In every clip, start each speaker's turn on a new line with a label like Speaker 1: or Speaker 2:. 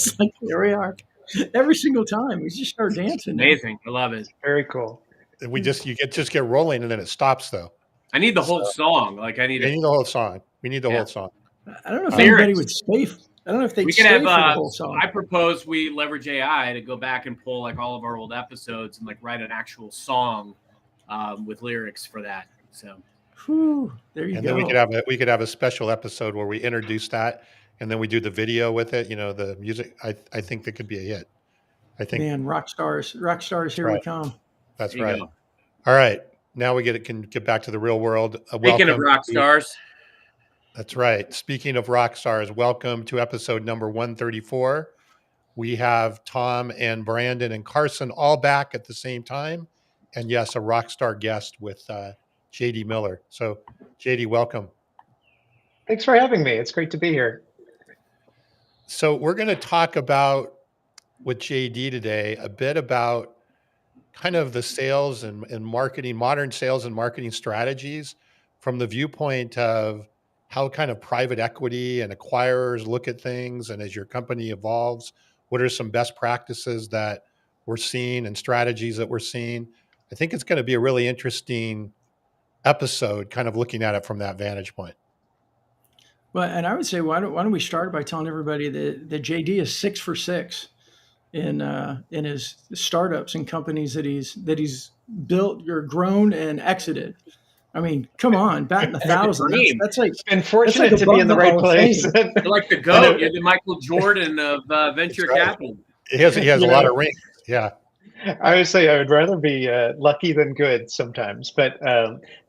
Speaker 1: It's like, here we are. Every single time we just start dancing.
Speaker 2: Amazing. I love it.
Speaker 3: Very cool.
Speaker 4: We just get rolling and then it stops though.
Speaker 2: I need the whole song. Like I need
Speaker 4: the whole song. We need the whole song.
Speaker 1: I don't know if anybody would stay. I don't know if they'd stay for the whole song.
Speaker 2: I propose we leverage AI to go back and pull like all of our old episodes and like write an actual song with lyrics for that. So
Speaker 1: there you
Speaker 4: and
Speaker 1: go.
Speaker 4: Then we could have a special episode where we introduce that and then we do the video with it, the music. I think that could be a hit. I think,
Speaker 1: man, rock stars, here we come.
Speaker 4: That's right. All right. Now we can get back to the real world.
Speaker 2: Speaking of rock stars.
Speaker 4: That's right. Speaking of rock stars, welcome to episode number 134. We have Tom and Brandon and Carson all back at the same time. And yes, a rock star guest with JD Miller. So JD, welcome.
Speaker 3: Thanks for having me. It's great to be here.
Speaker 4: So we're going to talk about with JD today a bit about kind of the sales and marketing, modern sales and marketing strategies from the viewpoint of how kind of private equity and acquirers look at things. And as your company evolves, what are some best practices that we're seeing and strategies that we're seeing? I think it's going to be a really interesting episode, kind of looking at it from that vantage point.
Speaker 1: Well, and I would say, why don't we start by telling everybody that JD is 6 for 6 in his startups and companies that he's built or grown and exited. I mean, come on, batting 1,000. That's like,
Speaker 3: it's been fortunate to be in the right place.
Speaker 2: You're like the GOAT. You're the Michael Jordan of venture capital.
Speaker 4: He has a lot of rings. Yeah.
Speaker 3: I would say I would rather be lucky than good sometimes. But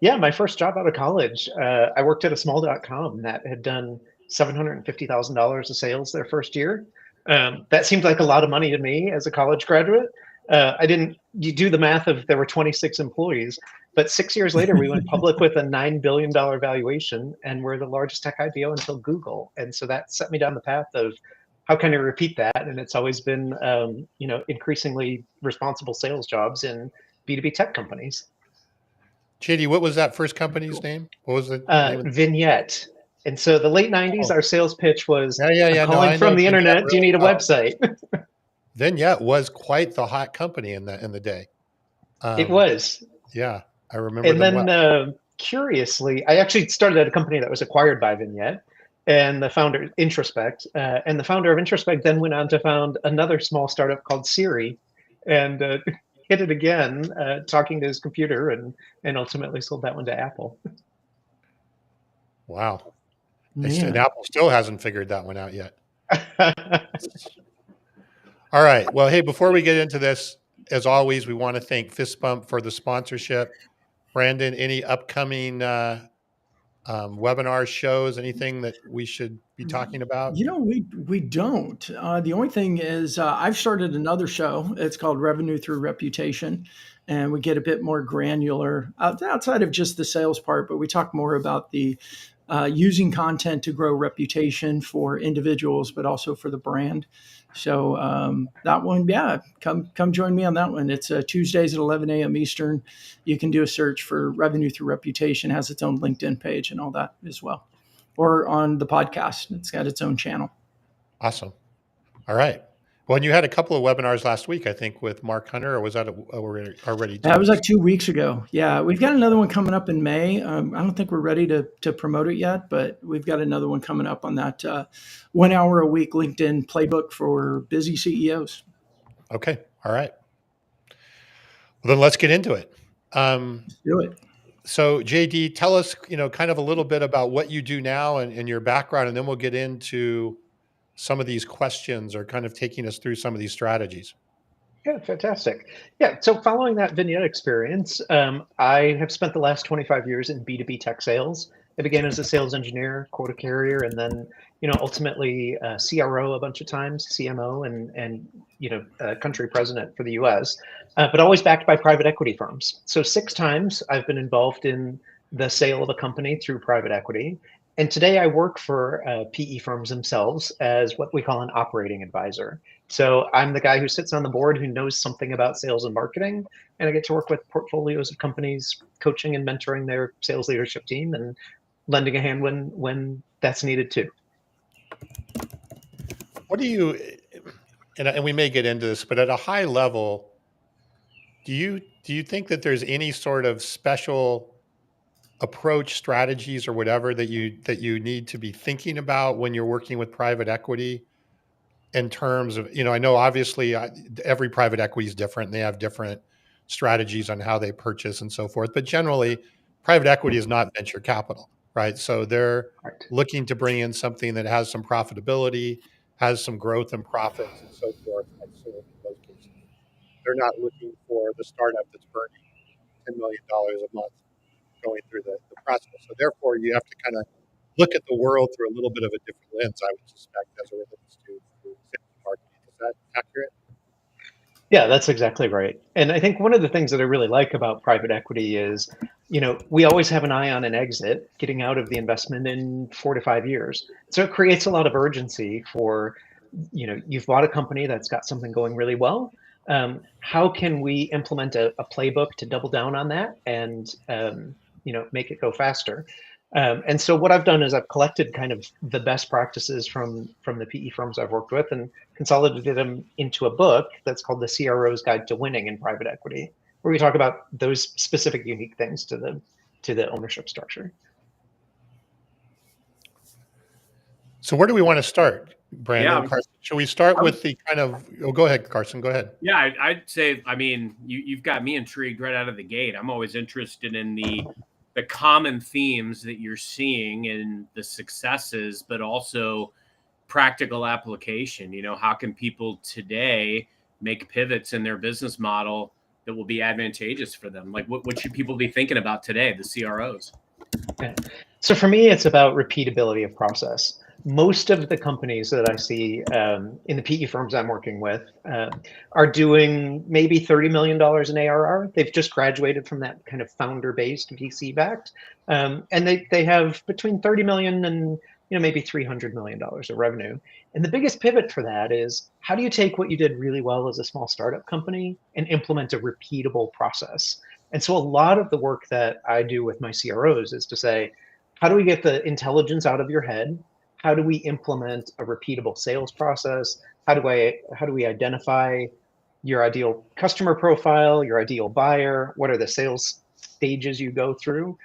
Speaker 3: my first job out of college, I worked at a small.com that had done $750,000 of sales their first year. That seemed like a lot of money to me as a college graduate. You do the math of there were 26 employees, but 6 years later, we went public with a $9 billion valuation and we're the largest tech IPO until Google. And so that set me down the path of how can I repeat that? And it's always been, increasingly responsible sales jobs in B2B tech companies.
Speaker 4: JD, what was that first company's name? What was it?
Speaker 3: Vignette. And so the late 90s, our sales pitch was calling from the internet.
Speaker 4: Really,
Speaker 3: do you need a website?
Speaker 4: Vignette was quite the hot company in the day.
Speaker 3: It was.
Speaker 4: Yeah, I remember.
Speaker 3: And then curiously, I actually started at a company that was acquired by Vignette and the founder, Introspect. And the founder of Introspect then went on to found another small startup called Siri and hit it again, talking to his computer and ultimately sold that one to Apple.
Speaker 4: Wow. And Apple still hasn't figured that one out yet. All right. Well, hey, before we get into this, as always, we want to thank Fist Bump for the sponsorship. Brandon, any upcoming webinar shows, anything that we should be talking about?
Speaker 1: We don't. The only thing is I've started another show. It's called Revenue Through Reputation. And we get a bit more granular outside of just the sales part, but we talk more about the using content to grow reputation for individuals, but also for the brand. So that one, come join me on that one. It's Tuesdays at 11 a.m. Eastern. You can do a search for Revenue Through Reputation, has its own LinkedIn page and all that as well. Or on the podcast, it's got its own channel.
Speaker 4: Awesome. All right. Well, and you had a couple of webinars last week, I think, with Mark Hunter, or was that already?
Speaker 1: That was like 2 weeks ago. Yeah, we've got another one coming up in May. I don't think we're ready to promote it yet, but we've got another one coming up on that 1 hour a week LinkedIn playbook for busy CEOs.
Speaker 4: Okay. All right. Well, then let's get into it.
Speaker 1: Let's do it.
Speaker 4: So JD, tell us, kind of a little bit about what you do now and your background, and then we'll get into some of these questions or kind of taking us through some of these strategies.
Speaker 3: Yeah, fantastic. Yeah, so following that Vignette experience, I have spent the last 25 years in B2B tech sales. I began as a sales engineer, quota carrier, and then, ultimately CRO a bunch of times, CMO, and country president for the US, but always backed by private equity firms. So 6 times I've been involved in the sale of a company through private equity. And today I work for PE firms themselves as what we call an operating advisor. So I'm the guy who sits on the board who knows something about sales and marketing, and I get to work with portfolios of companies, coaching and mentoring their sales leadership team and lending a hand when that's needed too.
Speaker 4: What do you, and we may get into this, but at a high level, do you think that there's any sort of special approach, strategies, or whatever that you need to be thinking about when you're working with private equity in terms of, I know obviously every private equity is different and they have different strategies on how they purchase and so forth, but generally private equity is not venture capital, right? So they're
Speaker 3: Right.
Speaker 4: looking to bring in something that has some profitability, has some growth and profits and so forth. I assume in most cases, they're not looking for the startup that's burning $10 million a month going through the process. So therefore you have to kind of look at the world through a little bit of a different lens, I would suspect, as it relates to sales and marketing. Is that accurate?
Speaker 3: Yeah, that's exactly right. And I think one of the things that I really like about private equity is, we always have an eye on an exit, getting out of the investment in 4 to 5 years. So it creates a lot of urgency for, you've bought a company that's got something going really well. How can we implement a playbook to double down on that and, make it go faster? And so what I've done is I've collected kind of the best practices from the PE firms I've worked with and consolidated them into a book that's called The CRO's Guide to Winning in Private Equity, where we talk about those specific unique things to the ownership structure.
Speaker 4: So where do we want to start, Brandon?
Speaker 2: Yeah,
Speaker 4: Carson, should we start
Speaker 2: I would,
Speaker 4: with the kind of, go ahead, Carson, go ahead.
Speaker 2: yeah, I'd say, I mean, you've got me intrigued right out of the gate. I'm always interested in the common themes that you're seeing in the successes, but also practical application. How can people today make pivots in their business model that will be advantageous for them? Like what should people be thinking about today, the CROs?
Speaker 3: Okay. So for me, it's about repeatability of process. Most of the companies that I see in the PE firms I'm working with are doing maybe $30 million in ARR. They've just graduated from that kind of founder-based VC-backed, and they have between 30 million and maybe $300 million of revenue. And the biggest pivot for that is, how do you take what you did really well as a small startup company and implement a repeatable process? And so a lot of the work that I do with my CROs is to say, how do we get the intelligence out of your head? How do we implement a repeatable sales process? How do we identify your ideal customer profile, your ideal buyer? What are the sales stages you go through?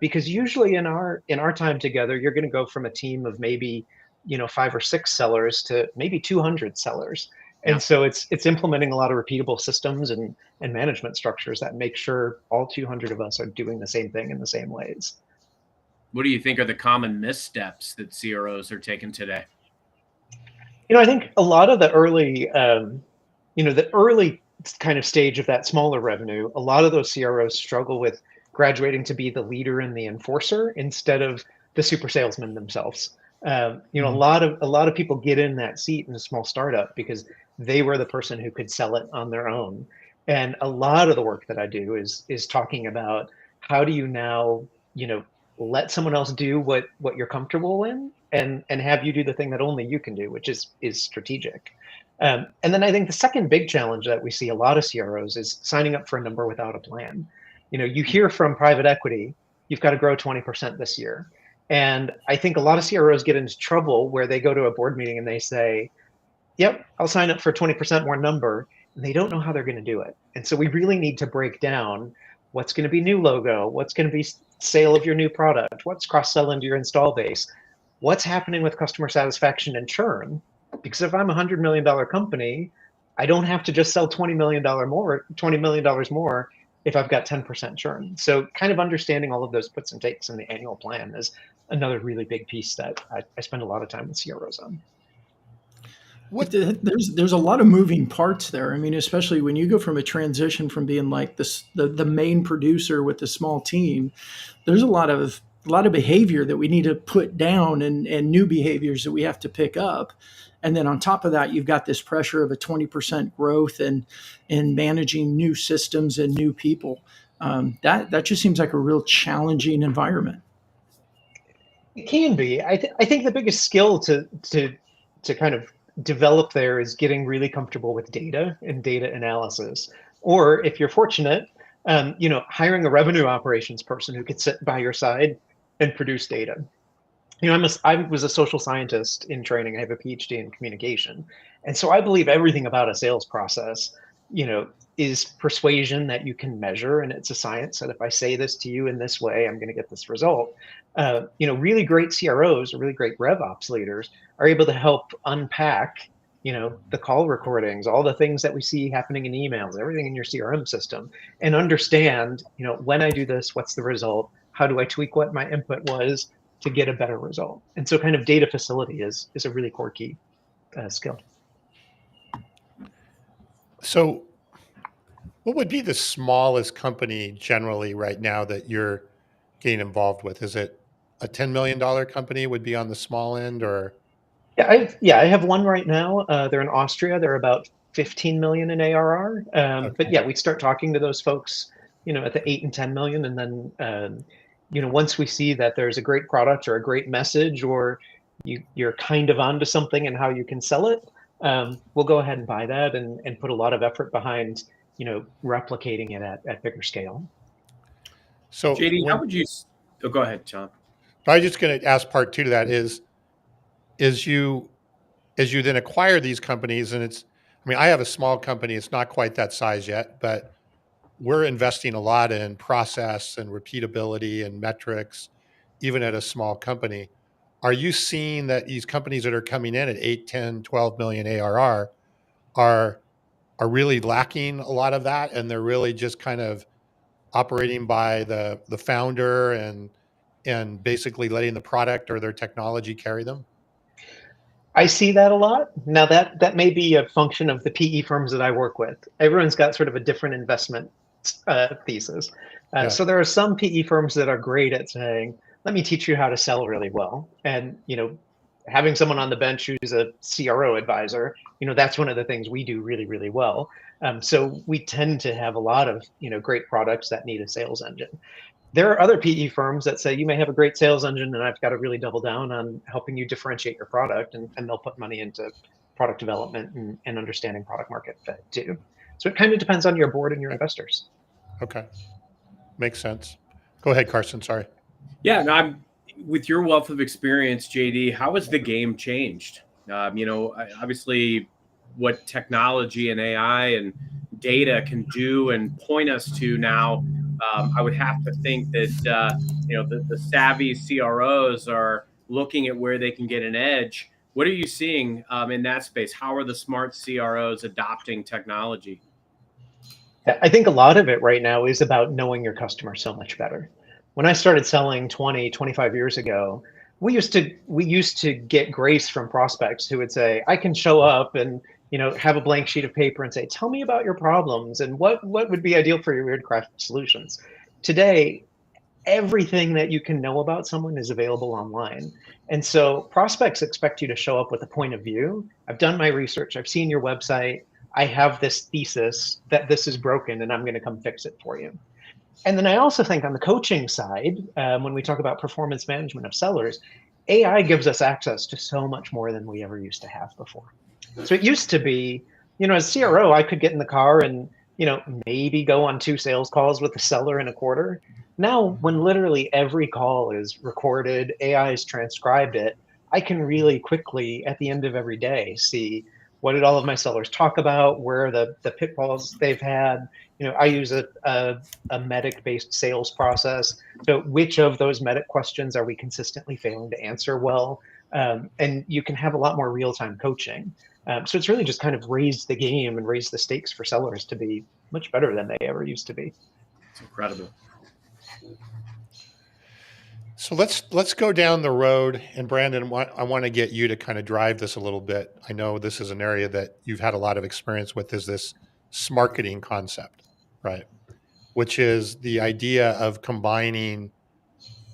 Speaker 3: Because usually in our time together, you're going to go from a team of maybe 5 or 6 sellers to maybe 200 sellers.
Speaker 2: Yeah.
Speaker 3: And so it's implementing a lot of repeatable systems and management structures that make sure all 200 of us are doing the same thing in the same ways.
Speaker 2: What do you think are the common missteps that CROs are taking today?
Speaker 3: I think a lot of the early kind of stage of that smaller revenue, a lot of those CROs struggle with graduating to be the leader and the enforcer instead of the super salesman themselves. A lot of people get in that seat in a small startup because they were the person who could sell it on their own. And a lot of the work that I do is talking about, how do you now, let someone else do what you're comfortable in, and have you do the thing that only you can do, which is strategic. And then I think the second big challenge that we see a lot of CROs is signing up for a number without a plan. You hear from private equity, you've got to grow 20% this year. And I think a lot of CROs get into trouble where they go to a board meeting and they say, yep, I'll sign up for 20% more number. And they don't know how they're going to do it. And so we really need to break down what's going to be new logo, what's going to be sale of your new product, what's cross-sell into your install base, what's happening with customer satisfaction and churn. Because if I'm a $100 million company, I don't have to just sell $20 million more if I've got 10% churn. So kind of understanding all of those puts and takes in the annual plan is another really big piece that I spend a lot of time with CROs on.
Speaker 1: There's a lot of moving parts there. I mean, especially when you go from a transition from being like the main producer with the small team, there's a lot of behavior that we need to put down and new behaviors that we have to pick up. And then on top of that, you've got this pressure of a 20% growth and managing new systems and new people. That just seems like a real challenging environment.
Speaker 3: It can be. I think the biggest skill to kind of develop there is getting really comfortable with data and data analysis. Or if you're fortunate, hiring a revenue operations person who could sit by your side and produce data. I was a social scientist in training. I have a PhD in communication. And so I believe everything about a sales process, is persuasion that you can measure, and it's a science that if I say this to you in this way, I'm going to get this result. Really great CROs or really great rev ops leaders are able to help unpack, the call recordings, all the things that we see happening in emails, everything in your CRM system, and understand, when I do this, what's the result? How do I tweak what my input was to get a better result? And so kind of data facility is a really core key skill.
Speaker 4: So what would be the smallest company generally right now that you're getting involved with? Is it a $10 million company would be on the small end, or?
Speaker 3: I have one right now. They're in Austria. They're about 15 million in ARR. But
Speaker 4: Okay.
Speaker 3: yeah, we start talking to those folks, at the 8 and 10 million, and then once we see that there's a great product or a great message, or you're kind of onto something and how you can sell it, we'll go ahead and buy that and put a lot of effort behind, replicating it at bigger scale.
Speaker 4: So
Speaker 2: JD, how would you? Oh, go ahead, John.
Speaker 4: I was just going to ask part two to that is you then acquire these companies, and I have a small company. It's not quite that size yet, but we're investing a lot in process and repeatability and metrics, even at a small company. Are you seeing that these companies that are coming in at 8, 10, 12 million ARR are really lacking a lot of that, and they're really just kind of operating by the founder and basically letting the product or their technology carry them?
Speaker 3: I see that a lot. Now that may be a function of the PE firms that I work with. Everyone's got sort of a different investment thesis.
Speaker 4: Yeah.
Speaker 3: So there are some PE firms that are great at saying, "Let me teach you how to sell really well," and having someone on the bench who's a CRO advisor, that's one of the things we do really, really well. So we tend to have a lot of great products that need a sales engine. There are other PE firms that say you may have a great sales engine and I've got to really double down on helping you differentiate your product, and they'll put money into product development and understanding product market fit too. So it kind of depends on your board and your investors.
Speaker 4: Okay. Makes sense. Go ahead, Carson. Sorry.
Speaker 2: Yeah, no, with your wealth of experience, JD, how has the game changed? Obviously what technology and AI and data can do and point us to now, I would have to think that, the savvy CROs are looking at where they can get an edge. What are you seeing in that space? How are the smart CROs adopting technology?
Speaker 3: I think a lot of it right now is about knowing your customer so much better. When I started selling 20, 25 years ago, we used to get grace from prospects who would say, "I can show up and have a blank sheet of paper and say, tell me about your problems and what would be ideal for your weird craft solutions." Today, everything that you can know about someone is available online. And so prospects expect you to show up with a point of view. I've done my research. I've seen your website. I have this thesis that this is broken and I'm going to come fix it for you. And then I also think on the coaching side, when we talk about performance management of sellers, AI gives us access to so much more than we ever used to have before. So it used to be, as CRO, I could get in the car and, maybe go on 2 sales calls with the seller in a quarter. Now, when literally every call is recorded, AI has transcribed it, I can really quickly, at the end of every day, see what did all of my sellers talk about, where are the pitfalls they've had. I use a medic-based sales process. So which of those medic questions are we consistently failing to answer well? And you can have a lot more real-time coaching. So it's really just kind of raised the game and raised the stakes for sellers to be much better than they ever used to be.
Speaker 2: It's incredible.
Speaker 4: So let's go down the road, and Brandon, I want to get you to kind of drive this a little bit. I know this is an area that you've had a lot of experience with, is this smarketing concept, right? Which is the idea of combining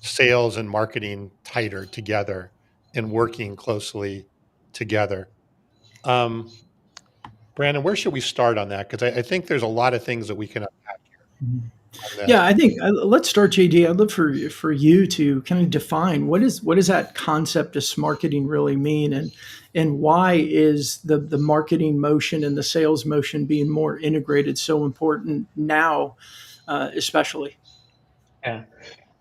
Speaker 4: sales and marketing tighter together and working closely together. Brandon, where should we start on that? Because I think there's a lot of things that we can unpack here.
Speaker 1: Yeah, I think let's start, JD. I'd love for you to kind of define what does that concept of marketing really mean, and why is the marketing motion and the sales motion being more integrated so important now, especially?
Speaker 3: Yeah.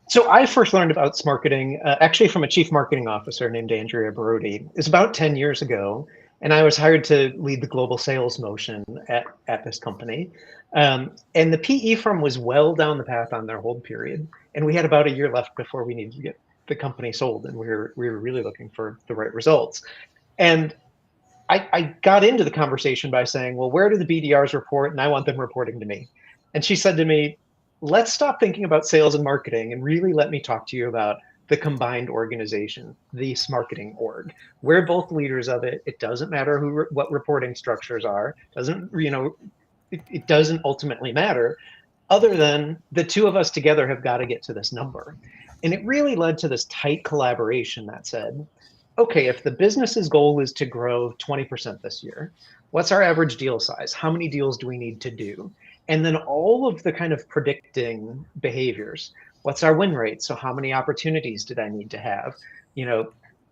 Speaker 3: So I first learned about marketing actually from a chief marketing officer named Andrea Brody. It's about 10 years ago. And I was hired to lead the global sales motion at this company. And the PE firm was well down the path on their hold period. And we had about a year left before we needed to get the company sold. And we were really looking for the right results. And I got into the conversation by saying, well, where do the BDRs report? And I want them reporting to me. And she said to me, let's stop thinking about sales and marketing and really let me talk to you about the combined organization, this marketing org. We're both leaders of it. It doesn't matter what reporting structures are. It doesn't ultimately matter, other than the two of us together have got to get to this number. And it really led to this tight collaboration that said, okay, if the business's goal is to grow 20% this year, what's our average deal size? How many deals do we need to do? And then all of the kind of predicting behaviors. What's our win rate? So how many opportunities did I need to have?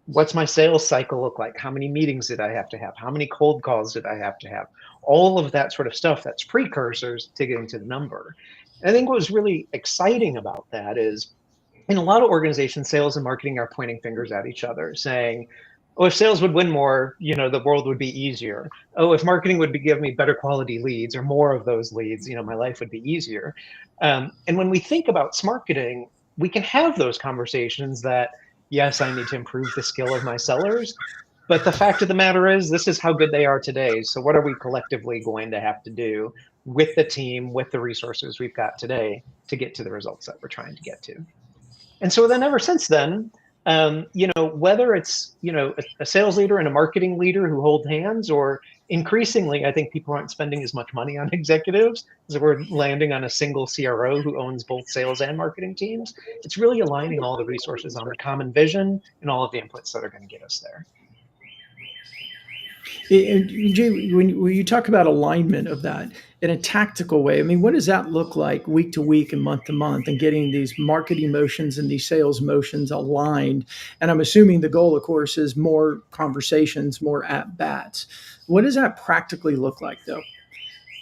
Speaker 3: What's my sales cycle look like? How many meetings did I have to have? How many cold calls did I have to have? All of that sort of stuff, that's precursors to getting to the number. And I think what was really exciting about that is in a lot of organizations, sales and marketing are pointing fingers at each other, saying, oh, if sales would win more, the world would be easier. Oh, if marketing would give me better quality leads or more of those leads, my life would be easier. And when we think about marketing, we can have those conversations that, yes, I need to improve the skill of my sellers. But the fact of the matter is, this is how good they are today. So what are we collectively going to have to do with the team, with the resources we've got today to get to the results that we're trying to get to? And so then ever since then, whether it's, a sales leader and a marketing leader who hold hands, or increasingly, I think people aren't spending as much money on executives as we're landing on a single CRO who owns both sales and marketing teams. It's really aligning all the resources on the common vision and all of the inputs that are going to get us there.
Speaker 1: And Jay, when you talk about alignment of that in a tactical way, I mean, what does that look like week to week and month to month, and getting these marketing motions and these sales motions aligned? And I'm assuming the goal, of course, is more conversations, more at bats. What does that practically look like, though?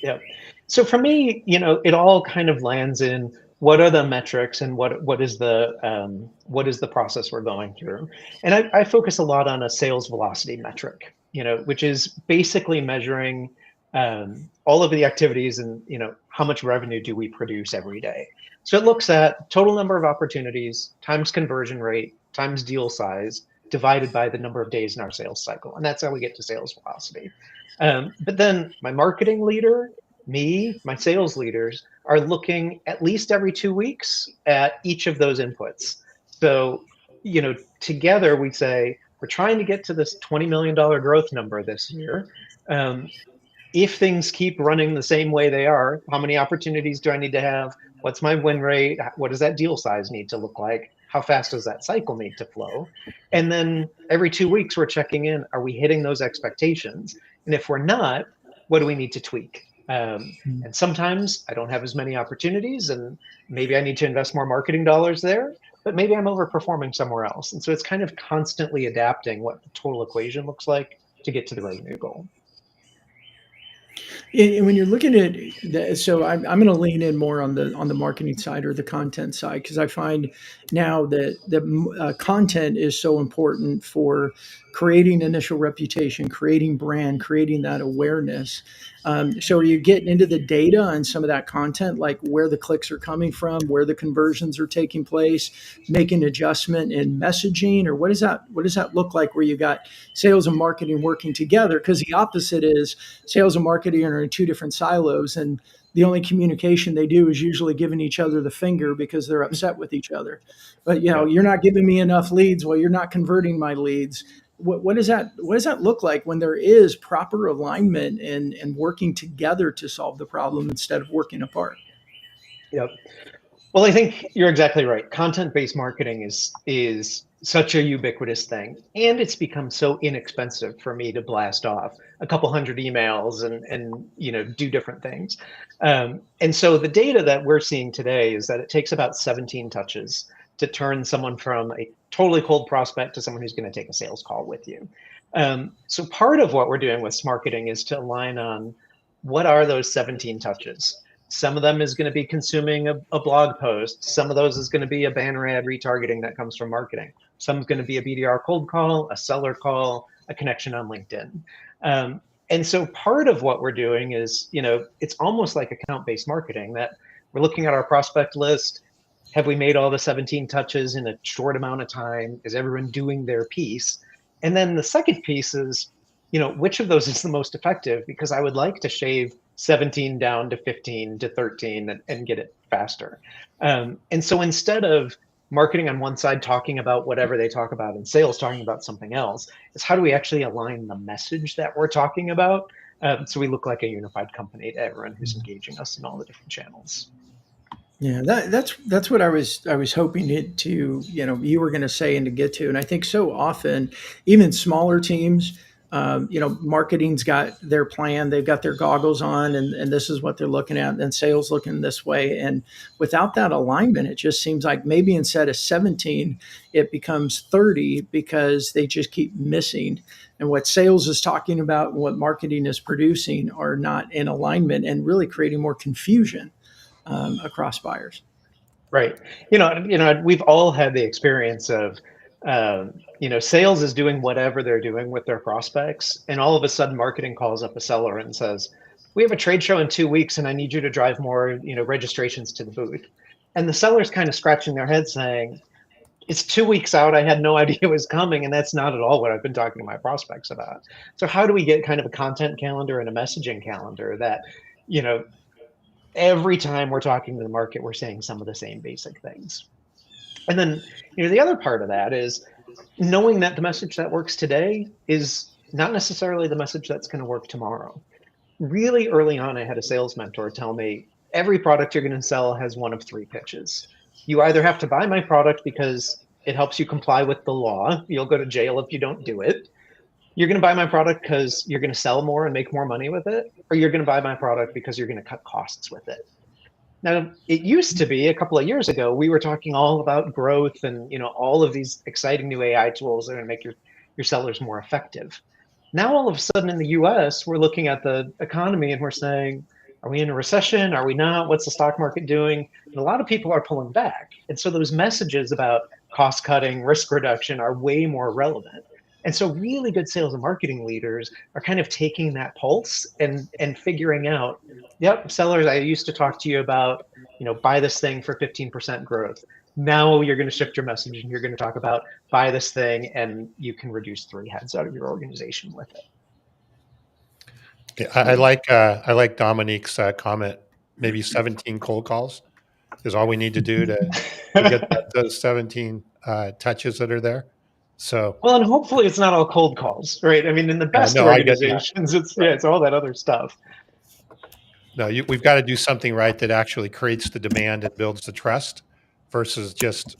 Speaker 3: Yeah. So for me, it all kind of lands in what are the metrics and what is the process we're going through. And I focus a lot on a sales velocity metric, which is basically measuring all of the activities and how much revenue do we produce every day. So it looks at total number of opportunities times conversion rate times deal size divided by the number of days in our sales cycle, and that's how we get to sales velocity. But then my marketing leader, me, my sales leaders are looking at least every 2 weeks at each of those inputs. So, together we say, we're trying to get to this $20 million growth number this year. If things keep running the same way they are, how many opportunities do I need to have? What's my win rate? What does that deal size need to look like? How fast does that cycle need to flow? And then every 2 weeks, we're checking in. Are we hitting those expectations? And if we're not, what do we need to tweak? And sometimes I don't have as many opportunities, and maybe I need to invest more marketing dollars there, but maybe I'm overperforming somewhere else. And so it's kind of constantly adapting what the total equation looks like to get to the revenue goal.
Speaker 1: And when you're looking at that, so I'm going to lean in more on the marketing side or the content side, because I find now that the content is so important for creating initial reputation, creating brand, creating that awareness. So are you getting into the data and some of that content, like where the clicks are coming from, where the conversions are taking place, making adjustment in messaging, or what does that look like where you got sales and marketing working together? Because the opposite is sales and marketing are in two different silos, and the only communication they do is usually giving each other the finger because they're upset with each other. But you're not giving me enough leads. Well, you're not converting my leads. What does that look like when there is proper alignment and working together to solve the problem instead of working apart?
Speaker 3: Yep. Well, I think you're exactly right. Content-based marketing is such a ubiquitous thing, and it's become so inexpensive for me to blast off a couple hundred emails and do different things. And so the data that we're seeing today is that it takes about 17 touches to turn someone from a totally cold prospect to someone who's going to take a sales call with you. So part of what we're doing with marketing is to align on what are those 17 touches. Some of them is going to be consuming a blog post. Some of those is going to be a banner ad retargeting that comes from marketing. Some is going to be a BDR cold call, a seller call, a connection on LinkedIn. And so part of what we're doing is, it's almost like account-based marketing, that we're looking at our prospect list. Have we made all the 17 touches in a short amount of time? Is everyone doing their piece? And then the second piece is, which of those is the most effective? Because I would like to shave 17 down to 15 to 13 and get it faster. And so instead of marketing on one side talking about whatever they talk about and sales talking about something else, is how do we actually align the message that we're talking about, so we look like a unified company to everyone who's engaging us in all the different channels.
Speaker 1: Yeah, that's what I was hoping to you were going to say and to get to, and I think so often even smaller teams, marketing's got their plan, they've got their goggles on, and this is what they're looking at, and sales looking this way, and without that alignment, it just seems like maybe instead of 17, it becomes 30 because they just keep missing, and what sales is talking about and what marketing is producing are not in alignment and really creating more confusion across buyers.
Speaker 3: Right. We've all had the experience of, sales is doing whatever they're doing with their prospects, and all of a sudden, marketing calls up a seller and says, "We have a trade show in 2 weeks, and I need you to drive more, registrations to the booth." And the seller's kind of scratching their head, saying, "It's 2 weeks out. I had no idea it was coming, and that's not at all what I've been talking to my prospects about." So, how do we get kind of a content calendar and a messaging calendar that, you know, every time we're talking to the market, we're saying some of the same basic things? And then, the other part of that is knowing that the message that works today is not necessarily the message that's going to work tomorrow. Really early on, I had a sales mentor tell me every product you're going to sell has one of three pitches. You either have to buy my product because it helps you comply with the law, you'll go to jail if you don't do it. You're going to buy my product because you're going to sell more and make more money with it, or you're going to buy my product because you're going to cut costs with it. Now, it used to be a couple of years ago, we were talking all about growth and all of these exciting new AI tools that are going to make your sellers more effective. Now, all of a sudden in the US, we're looking at the economy and we're saying, are we in a recession? Are we not? What's the stock market doing? And a lot of people are pulling back. And so those messages about cost cutting, risk reduction are way more relevant. And so really good sales and marketing leaders are kind of taking that pulse and figuring out, yep, sellers, I used to talk to you about, buy this thing for 15% growth. Now you're going to shift your message and you're going to talk about buy this thing and you can reduce 3 heads out of your organization with it.
Speaker 4: Yeah, I like Dominique's comment. Maybe 17 cold calls is all we need to do to get those 17 touches that are there. So
Speaker 3: well, and hopefully it's not all cold calls, right? I mean, in the best
Speaker 4: no, I get that.
Speaker 3: organizations, it's all that other stuff.
Speaker 4: No, we've got to do something right that actually creates the demand and builds the trust versus just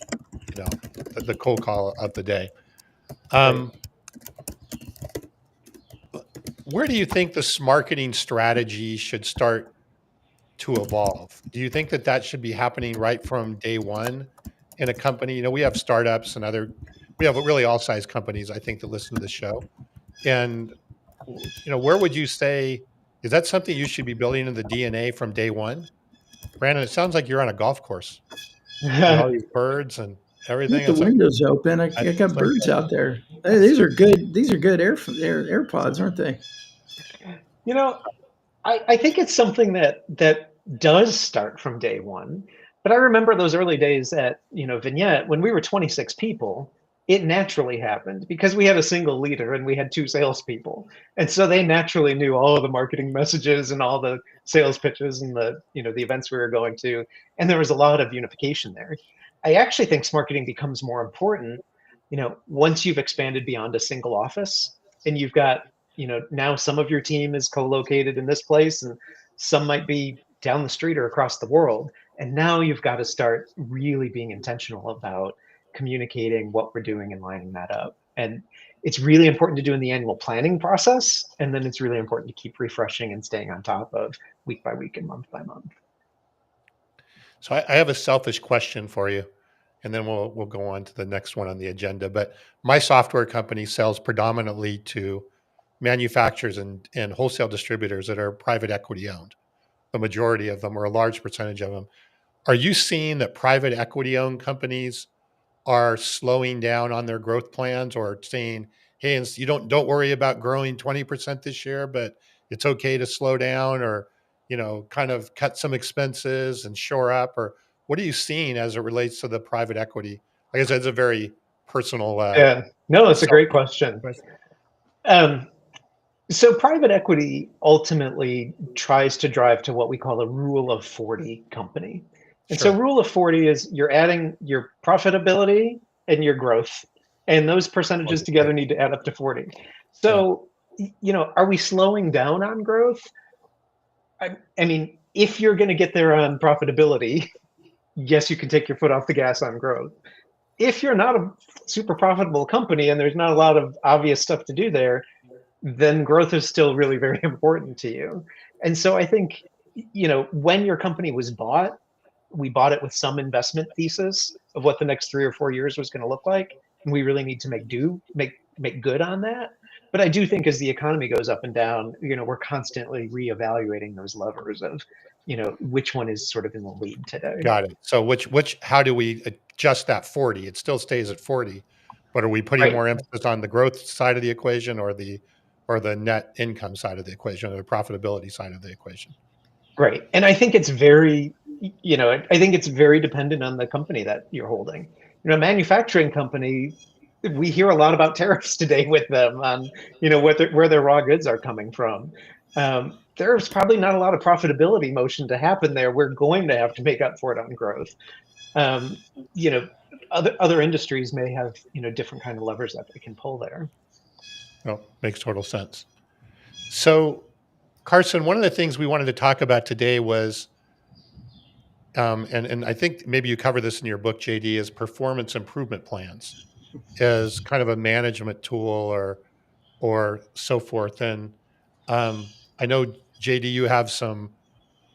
Speaker 4: the cold call of the day. Where do you think this marketing strategy should start to evolve? Do you think that should be happening right from day one in a company? We have startups and we have really all size companies, I think, that listen to the show. And, where would you say, is that something you should be building in the DNA from day one? Brandon, it sounds like you're on a golf course with all these birds and everything.
Speaker 1: Keep the windows open. I got birds out there. Hey, these are good. These are good AirPods, aren't they?
Speaker 3: I think it's something that does start from day one. But I remember those early days at Vignette when we were 26 people. It naturally happened because we had a single leader and we had 2 salespeople, and so they naturally knew all of the marketing messages and all the sales pitches and the events we were going to, and there was a lot of unification there. I actually think marketing becomes more important, once you've expanded beyond a single office and you've got now some of your team is co-located in this place and some might be down the street or across the world. And now you've got to start really being intentional about communicating what we're doing and lining that up. And it's really important to do in the annual planning process. And then it's really important to keep refreshing and staying on top of week by week and month by month.
Speaker 4: So I have a selfish question for you, and then we'll go on to the next one on the agenda. But my software company sells predominantly to manufacturers and wholesale distributors that are private equity owned. The majority of them, or a large percentage of them. Are you seeing that private equity owned companies are slowing down on their growth plans or saying, hey, and you don't worry about growing 20% this year, but it's okay to slow down, or, kind of cut some expenses and shore up? Or what are you seeing as it relates to the private equity? Like I said, it's a very personal,
Speaker 3: Yeah, no, it's a
Speaker 4: self
Speaker 3: great question.
Speaker 4: question.
Speaker 3: So private equity ultimately tries to drive to what we call a rule of 40 company. And so
Speaker 4: Sure.
Speaker 3: rule of 40 is you're adding your profitability and your growth, and those percentages together need to add up to 40. So, are we slowing down on growth? I mean, if you're going to get there on profitability, yes, you can take your foot off the gas on growth. If you're not a super profitable company and there's not a lot of obvious stuff to do there, then growth is still really very important to you. And so I think, when your company was bought, we bought it with some investment thesis of what the next 3 or 4 years was going to look like. And we really need to make good on that. But I do think as the economy goes up and down, we're constantly reevaluating those levers of, which one is sort of in the lead today.
Speaker 4: Got it. So how do we adjust that 40? It still stays at 40, but are we putting
Speaker 3: Right.
Speaker 4: more emphasis on the growth side of the equation, or the net income side of the equation, or the profitability side of the equation?
Speaker 3: Right. And I think it's very, I think it's very dependent on the company that you're holding. A manufacturing company, we hear a lot about tariffs today with them on, where their raw goods are coming from. There's probably not a lot of profitability motion to happen there. We're going to have to make up for it on growth. Um, you know, other industries may have, different kind of levers that they can pull there.
Speaker 4: No, makes total sense. So, Carson, one of the things we wanted to talk about today was, and I think maybe you cover this in your book, JD, is performance improvement plans as kind of a management tool, or so forth. And I know, JD, you have some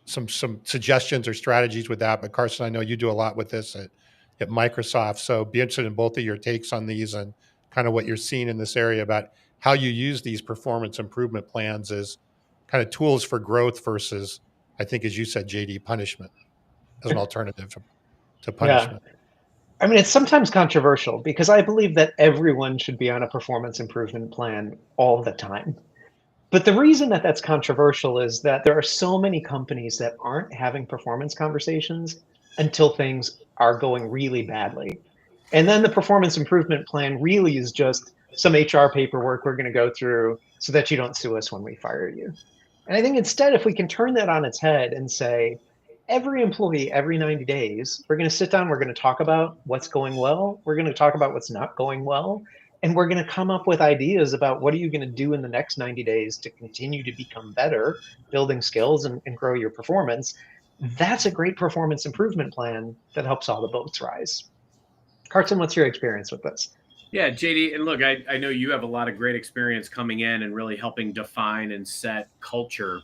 Speaker 4: suggestions or strategies with that, but Carson, I know you do a lot with this at Microsoft. So be interested in both of your takes on these, and kind of what you're seeing in this area about how you use these performance improvement plans as kind of tools for growth versus, I think, as you said, JD, punishment as an alternative to punishment.
Speaker 3: Yeah. I mean, it's sometimes controversial because I believe that everyone should be on a performance improvement plan all the time. But the reason that that's controversial is that there are so many companies that aren't having performance conversations until things are going really badly. And then the performance improvement plan really is just some HR paperwork we're going to go through so that you don't sue us when we fire you. And I think instead, if we can turn that on its head and say, every employee, every 90 days, we're going to sit down, we're going to talk about what's going well, we're going to talk about what's not going well, and we're going to come up with ideas about what are you going to do in the next 90 days to continue to become better, building skills and grow your performance. That's a great performance improvement plan that helps all the boats rise. Carson, what's your experience with this?
Speaker 2: Yeah, JD, and look, I know you have a lot of great experience coming in and really helping define and set culture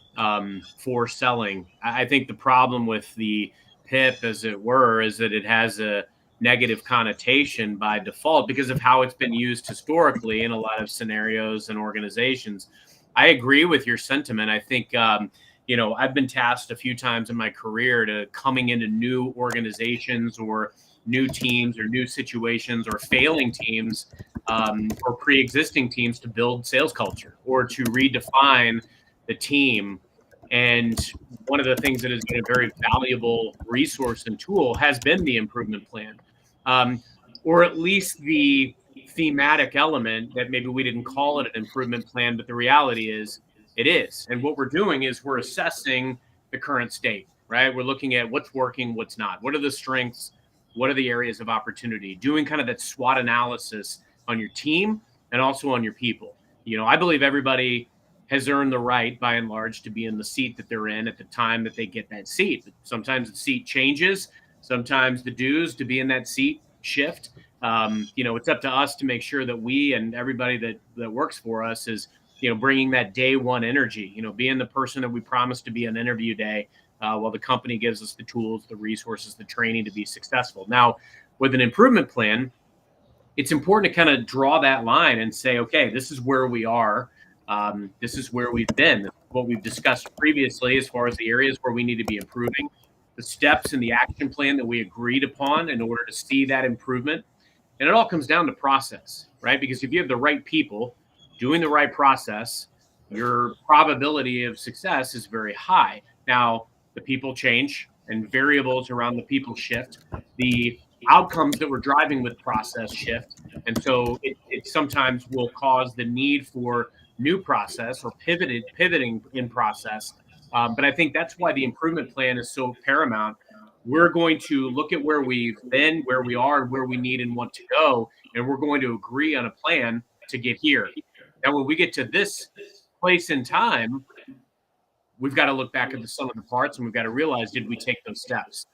Speaker 2: for selling. I think the problem with the PIP, as it were, is that it has a negative connotation by default because of how it's been used historically in a lot of scenarios and organizations. I agree with your sentiment. I think, I've been tasked a few times in my career to coming into new organizations or new teams or new situations or failing teams or pre-existing teams to build sales culture or to redefine the team. And one of the things that has been a very valuable resource and tool has been the improvement plan, or at least the thematic element that maybe we didn't call it an improvement plan, but the reality is it is. And what we're doing is we're assessing the current state, right? We're looking at what's working, what's not. What are the strengths? What are the areas of opportunity? Doing kind of that SWOT analysis on your team and also on your people. I believe everybody has earned the right, by and large, to be in the seat that they're in at the time that they get that seat. But sometimes the seat changes. Sometimes the dues to be in that seat shift. It's up to us to make sure that we and everybody that works for us is, bringing that day one energy, being the person that we promised to be on interview day, while the company gives us the tools, the resources, the training to be successful. Now, with an improvement plan, it's important to kind of draw that line and say, okay, this is where we are. This is where we've been. What we've discussed previously as far as the areas where we need to be improving, the steps and the action plan that we agreed upon in order to see that improvement. And it all comes down to process, right? Because if you have the right people doing the right process, your probability of success is very high. Now, the people change and variables around the people shift. The outcomes that we're driving with process shift. And so it sometimes will cause the need for new process or pivoting in process. But I think that's why the improvement plan is so paramount. We're going to look at where we've been, where we are, and where we need and want to go, and we're going to agree on a plan to get here. Now, when we get to this place in time, we've got to look back at the sum of the parts, and we've got to realize, did we take those steps?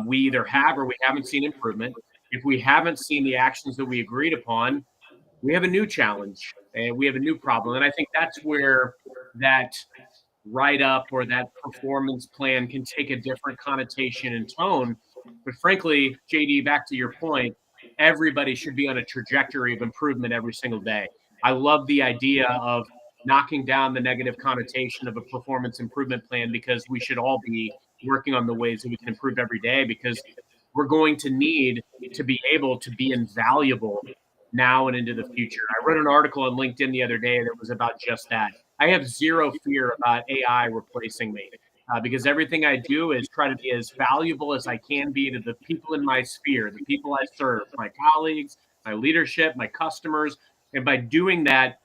Speaker 2: We either have or we haven't seen improvement. If we haven't seen the actions that we agreed upon, we have a new challenge and we have a new problem. And I think that's where that write up or that performance plan can take a different connotation and tone. But frankly, JD, back to your point, everybody should be on a trajectory of improvement every single day. I love the idea of knocking down the negative connotation of a performance improvement plan, because we should all be working on the ways that we can improve every day, because we're going to need to be able to be invaluable now and into the future. I wrote an article on LinkedIn the other day that was about just that. I have zero fear about AI replacing me, because everything I do is try to be as valuable as I can be to the people in my sphere, the people I serve, my colleagues, my leadership, my customers. And by doing that,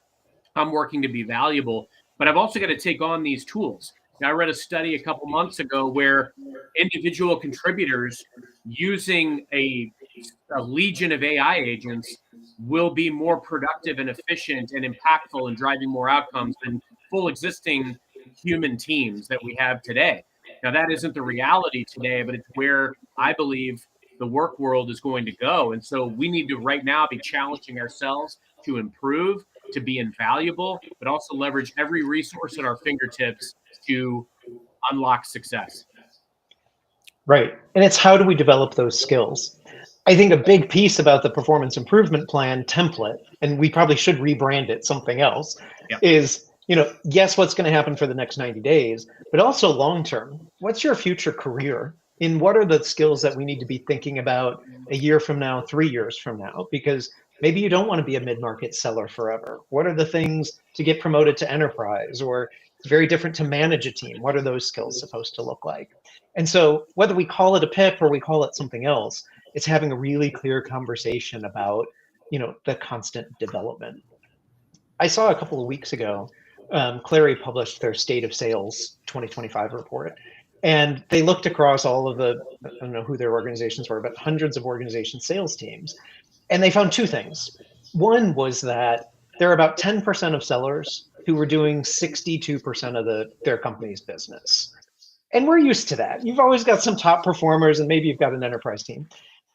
Speaker 2: I'm working to be valuable. But I've also got to take on these tools. Now, I read a study a couple months ago where individual contributors using a legion of AI agents will be more productive and efficient and impactful in driving more outcomes than full existing human teams that we have today. Now, that isn't the reality today, but it's where I believe the work world is going to go. And so we need to right now be challenging ourselves to improve, to be invaluable, but also leverage every resource at our fingertips to unlock success.
Speaker 3: Right. And it's how do we develop those skills? I think a big piece about the performance improvement plan template, and we probably should rebrand it something else, is, yes, what's going to happen for the next 90 days, but also long term. What's your future career? And what are the skills that we need to be thinking about a year from now, 3 years from now? Because maybe you don't want to be a mid-market seller forever. What are the things to get promoted to enterprise? Or it's very different to manage a team. What are those skills supposed to look like? And so whether we call it a PIP or we call it something else, it's having a really clear conversation about, the constant development. I saw a couple of weeks ago, Clary published their State of Sales 2025 report. And they looked across all of the, I don't know who their organizations were, but hundreds of organization sales teams. And they found two things. One was that there are about 10% of sellers who were doing 62% of their company's business. And we're used to that. You've always got some top performers, and maybe you've got an enterprise team.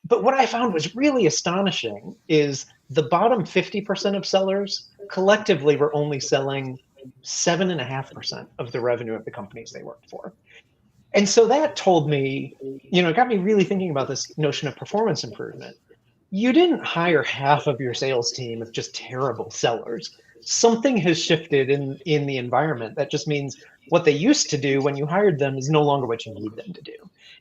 Speaker 3: But what I found was really astonishing is the bottom 50% of sellers collectively were only selling 7.5% of the revenue of the companies they worked for. And so that told me, it got me really thinking about this notion of performance improvement. You didn't hire half of your sales team of just terrible sellers. Something has shifted in the environment. That just means what they used to do when you hired them is no longer what you need them to do.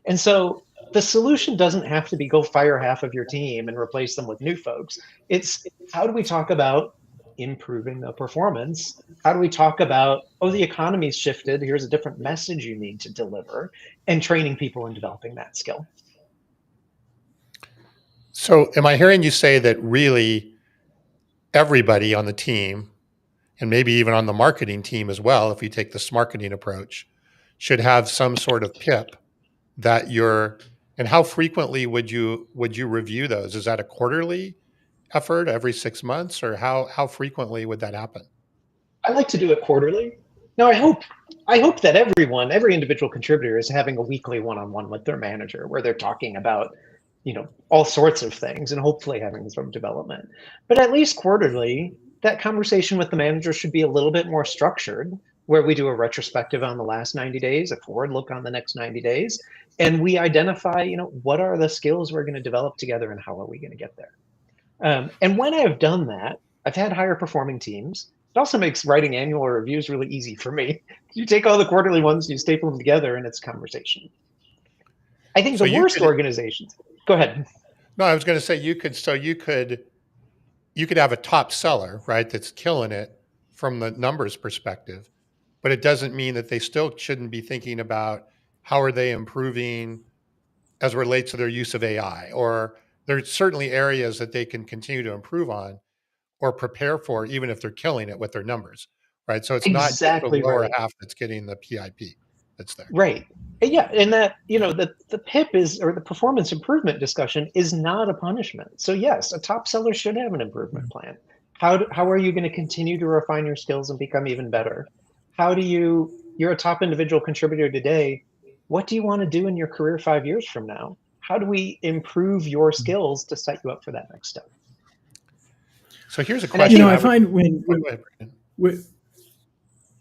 Speaker 3: And so the solution doesn't have to be go fire half of your team and replace them with new folks. It's how do we talk about improving the performance? How do we talk about, the economy's shifted, here's a different message you need to deliver, and training people and developing that skill.
Speaker 4: So am I hearing you say that really everybody on the team, and maybe even on the marketing team as well, if you take this marketing approach, should have some sort of PIP that and how frequently would you review those? Is that a quarterly effort every 6 months, or how frequently would that happen?
Speaker 3: I like to do it quarterly. Now, I hope that every individual contributor is having a weekly one-on-one with their manager where they're talking about, all sorts of things and hopefully having some development. But at least quarterly, that conversation with the manager should be a little bit more structured, where we do a retrospective on the last 90 days, a forward look on the next 90 days, and we identify, what are the skills we're going to develop together and how are we going to get there? And when I've done that, I've had higher performing teams. It also makes writing annual reviews really easy for me. You take all the quarterly ones, you staple them together, and it's conversation. I think the worst organizations. Go ahead.
Speaker 4: No, I was going to say you could have a top seller, right, that's killing it from the numbers perspective, but it doesn't mean that they still shouldn't be thinking about how are they improving as it relates to their use of AI, or there's certainly areas that they can continue to improve on or prepare for, even if they're killing it with their numbers, right? So it's not just the
Speaker 3: Exactly
Speaker 4: lower
Speaker 3: right.
Speaker 4: half that's getting the PIP that's there.
Speaker 3: Right. Yeah, and that, the PIP is, or the performance improvement discussion is not a punishment. So yes, a top seller should have an improvement plan. How are you going to continue to refine your skills and become even better? You're a top individual contributor today. What do you want to do in your career 5 years from now? How do we improve your skills to set you up for that next step?
Speaker 4: So here's a
Speaker 3: And I
Speaker 4: question
Speaker 3: think,
Speaker 1: I
Speaker 4: I would,
Speaker 1: find
Speaker 4: oh, go ahead, Brandon.
Speaker 1: when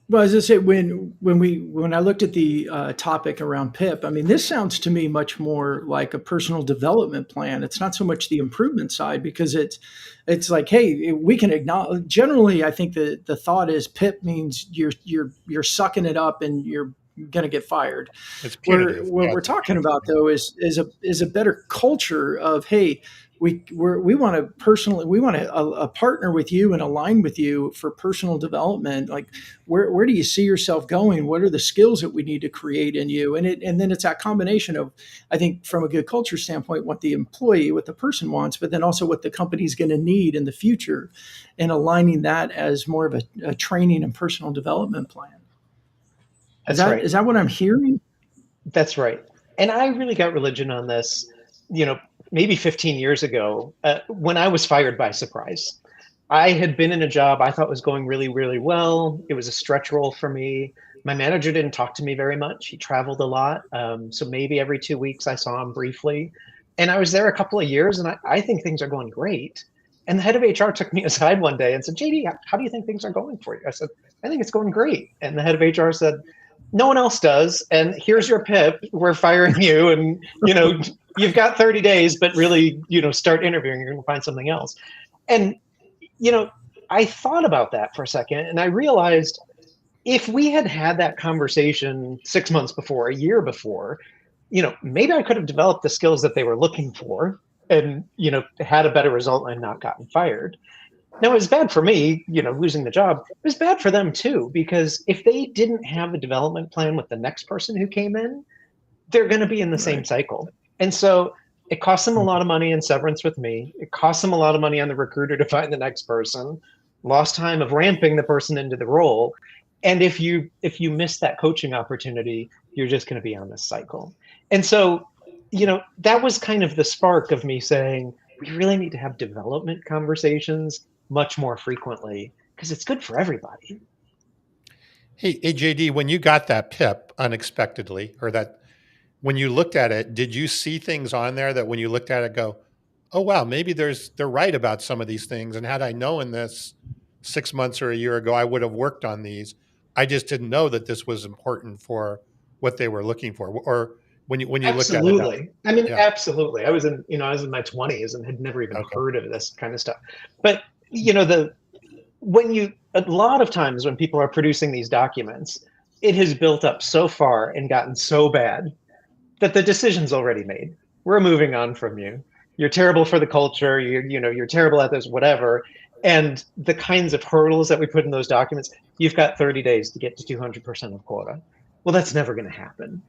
Speaker 1: well, as I say, when I looked at the topic around PIP, I mean, this sounds to me much more like a personal development plan. It's not so much the improvement side because it's like, hey, we can acknowledge. Generally, I think the thought is PIP means you're sucking it up and you're going to get fired.
Speaker 4: It's
Speaker 1: Where
Speaker 4: punitive.
Speaker 1: what
Speaker 4: Yeah,
Speaker 1: we're
Speaker 4: it's
Speaker 1: talking
Speaker 4: intense.
Speaker 1: about though is a better culture of, hey, we want to personally, we want to partner with you and align with you for personal development. Like where do you see yourself going? What are the skills that we need to create in you? And then it's that combination of, I think, from a good culture standpoint, what the employee, what the person wants, but then also what the company's going to need in the future, and aligning that as more of a training and personal development plan.
Speaker 3: that's right.
Speaker 1: Is that what I'm hearing?
Speaker 3: That's right. And I really got religion on this, you know, maybe 15 years ago, when I was fired by surprise. I had been in a job I thought was going really, really well. It was a stretch role for me. My manager didn't talk to me very much. He traveled a lot. So maybe every 2 weeks I saw him briefly. And I was there a couple of years, and I think things are going great. And the head of HR took me aside one day and said, JD, how do you think things are going for you? I said, I think it's going great. And the head of HR said, no one else does. And here's your PIP. We're firing you. And, you've got 30 days, but really, start interviewing. You're going to find something else. And, you know, I thought about that for a second, and I realized if we had had that conversation 6 months before, a year before, maybe I could have developed the skills that they were looking for and, had a better result and not gotten fired. Now, it was bad for me, losing the job. It was bad for them too, because if they didn't have a development plan with the next person who came in, they're going to be in the same
Speaker 1: Right.
Speaker 3: cycle. And so it costs them a lot of money in severance with me. It costs them a lot of money on the recruiter to find the next person, lost time of ramping the person into the role. And if you miss that coaching opportunity, you're just going to be on this cycle. And so, that was kind of the spark of me saying, we really need to have development conversations much more frequently because it's good for everybody.
Speaker 4: Hey, JD, when you got that PIP unexpectedly, or that when you looked at it, did you see things on there that when you looked at it go, oh wow, maybe they're right about some of these things. And had I known this 6 months or a year ago, I would have worked on these. I just didn't know that this was important for what they were looking for. Or when you looked at it, that was,
Speaker 3: Absolutely. I mean,
Speaker 4: yeah,
Speaker 3: absolutely. I was in my 20s and had never even
Speaker 4: okay,
Speaker 3: heard of this kind of stuff. But, a lot of times when people are producing these documents, it has built up so far and gotten so bad that the decision's already made. We're moving on from you. You're terrible for the culture. You're terrible at this, whatever. And the kinds of hurdles that we put in those documents, you've got 30 days to get to 200% of quota. Well, that's never going to happen.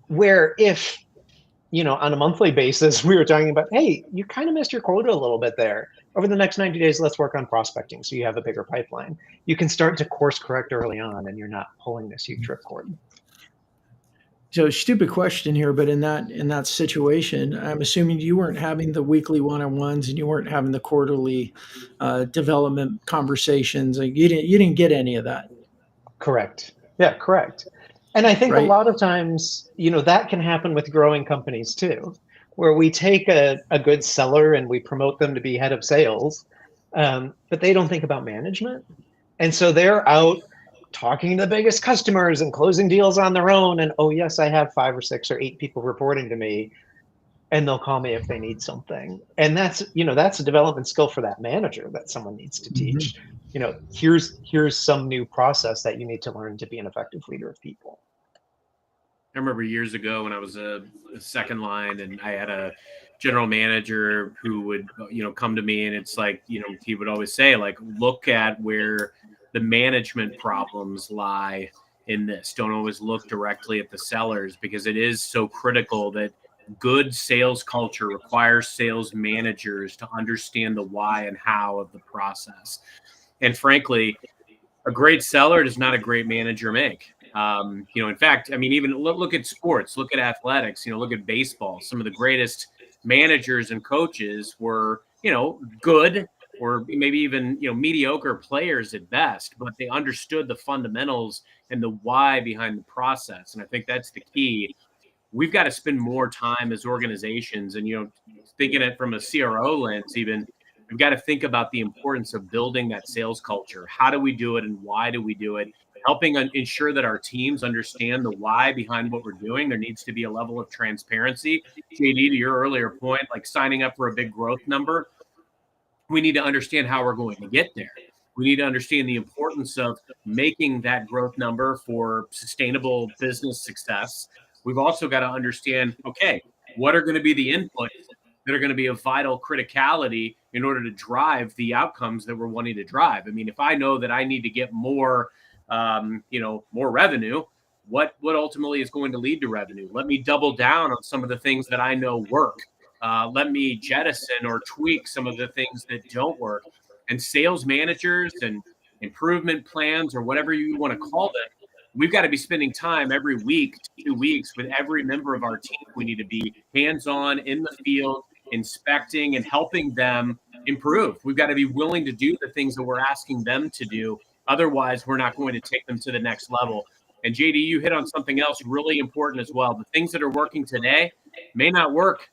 Speaker 3: Where if, on a monthly basis, we were talking about, hey, you kind of missed your quota a little bit there. Over the next 90 days, let's work on prospecting so you have a bigger pipeline. You can start to course correct early on and you're not pulling this huge ripcord.
Speaker 1: So stupid question here, but in that situation, I'm assuming you weren't having the weekly one-on-ones and you weren't having the quarterly development conversations. Like you didn't get any of that,
Speaker 3: Correct. Yeah, correct. And I think a
Speaker 1: right?
Speaker 3: lot of times, that can happen with growing companies too, where we take a good seller and we promote them to be head of sales, but they don't think about management. And so they're out talking to the biggest customers and closing deals on their own. And oh, yes, I have 5 or 6 or 8 people reporting to me, and they'll call me if they need something. And that's a development skill for that manager that someone needs to
Speaker 1: Mhm.
Speaker 3: teach. Here's some new process that you need to learn to be an effective leader of people.
Speaker 2: I remember years ago when I was a second line and I had a general manager who would, come to me, and it's like, he would always say, like, look at where the management problems lie in this. Don't always look directly at the sellers, because it is so critical that good sales culture requires sales managers to understand the why and how of the process. And frankly, a great seller does not a great manager make. In fact, I mean, even look at sports, look at athletics, look at baseball. Some of the greatest managers and coaches were, good, or maybe even, mediocre players at best, but they understood the fundamentals and the why behind the process. And I think that's the key. We've got to spend more time as organizations, and, thinking it from a CRO lens, even, we've got to think about the importance of building that sales culture. How do we do it, and why do we do it? Helping ensure that our teams understand the why behind what we're doing. There needs to be a level of transparency. JD, to your earlier point, like signing up for a big growth number, we need to understand how we're going to get there. We need to understand the importance of making that growth number for sustainable business success. We've also got to understand, okay, what are going to be the inputs that are going to be of vital criticality in order to drive the outcomes that we're wanting to drive. I mean, if I know that I need to get more, more revenue, what ultimately is going to lead to revenue? Let me double down on some of the things that I know work. Let me jettison or tweak some of the things that don't work. And sales managers and improvement plans, or whatever you want to call them, we've got to be spending time every week, 2 weeks, with every member of our team. We need to be hands-on in the field, inspecting and helping them improve. We've got to be willing to do the things that we're asking them to do. Otherwise, we're not going to take them to the next level. And JD, you hit on something else really important as well. The things that are working today may not work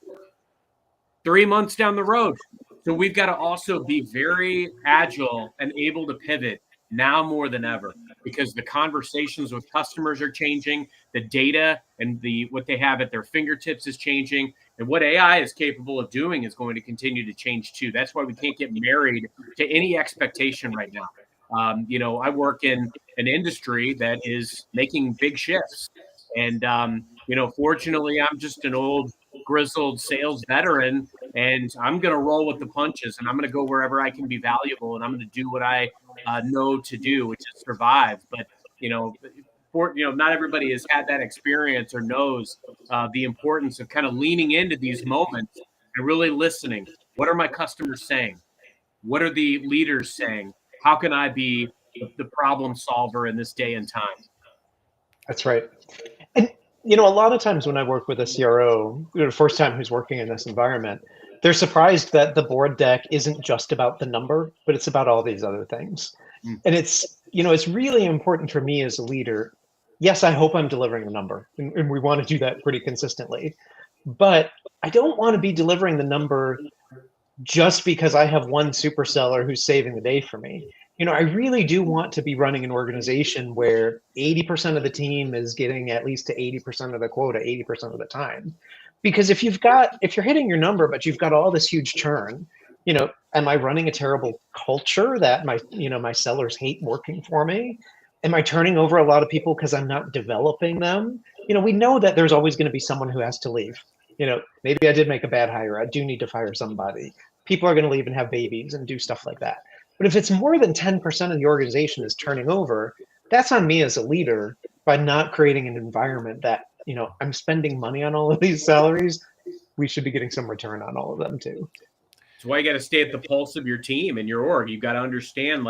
Speaker 2: 3 months down the road. So we've got to also be very agile and able to pivot now more than ever, because the conversations with customers are changing, the data and what they have at their fingertips is changing, and what AI is capable of doing is going to continue to change too. That's why we can't get married to any expectation right now. I work in an industry that is making big shifts, and fortunately, I'm just an old grizzled sales veteran, and I'm going to roll with the punches, and I'm going to go wherever I can be valuable, and I'm going to do what I know to do, which is survive. But not everybody has had that experience or knows the importance of kind of leaning into these moments and really listening. What are my customers saying? What are the leaders saying? How can I be the problem solver in this day and time?
Speaker 3: That's right. And a lot of times when I work with a CRO, the first time who's working in this environment, they're surprised that the board deck isn't just about the number, but it's about all these other things. And it's really important for me as a leader. Yes, I hope I'm delivering a number, and we want to do that pretty consistently. But I don't want to be delivering the number just because I have one super seller who's saving the day for me. I really do want to be running an organization where 80% of the team is getting at least to 80% of the quota 80% of the time. Because if you're hitting your number, but you've got all this huge churn, am I running a terrible culture that my sellers hate working for me? Am I turning over a lot of people because I'm not developing them? We know that there's always going to be someone who has to leave. Maybe I did make a bad hire. I do need to fire somebody. People are going to leave and have babies and do stuff like that. But if it's more than 10% of the organization is turning over, that's on me as a leader by not creating an environment that, I'm spending money on all of these salaries. We should be getting some return on all of them too.
Speaker 2: That's why you got to stay at the pulse of your team and your org. You've got to understand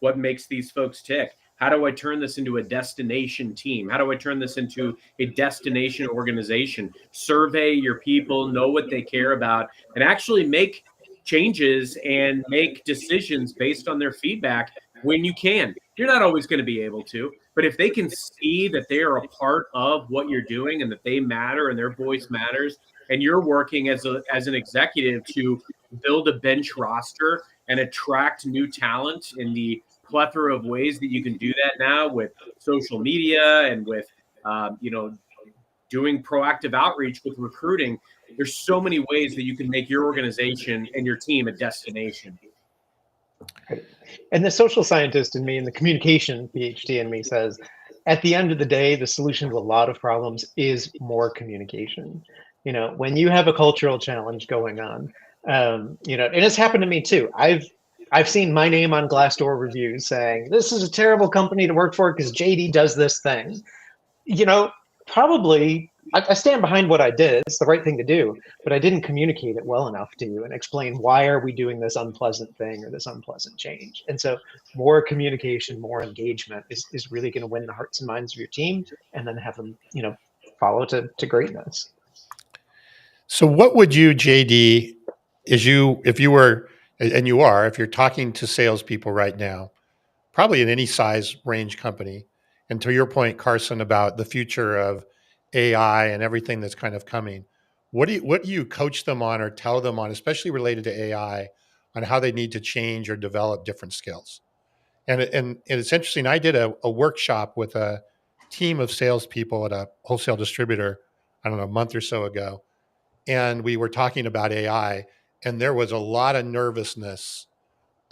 Speaker 2: what makes these folks tick. How do I turn this into a destination team? How do I turn this into a destination organization? Survey your people, know what they care about, and actually make changes and make decisions based on their feedback when you can. You're not always going to be able to, but if they can see that they are a part of what you're doing and that they matter and their voice matters, and you're working as an executive to build a bench roster and attract new talent in the plethora of ways that you can do that now with social media and with doing proactive outreach with recruiting. There's so many ways that you can make your organization and your team a destination.
Speaker 3: And the social scientist in me and the communication PhD in me says, at the end of the day, the solution to a lot of problems is more communication. When you have a cultural challenge going on, and it's happened to me too. I've seen my name on Glassdoor reviews saying this is a terrible company to work for because JD does this thing. you know, Probably I stand behind what I did. It's the right thing to do, but I didn't communicate it well enough to you and explain why are we doing this unpleasant thing or this unpleasant change. And so more communication, more engagement is really going to win the hearts and minds of your team and then have them, follow to greatness.
Speaker 4: So what would you, JD, if you were, and you are, if you're talking to salespeople right now, probably in any size range company, and to your point, Carson, about the future of AI and everything that's kind of coming, what do you coach them on or tell them on, especially related to AI, on how they need to change or develop different skills? And it's interesting. I did a workshop with a team of salespeople at a wholesale distributor, I don't know, a month or so ago, and we were talking about AI, and there was a lot of nervousness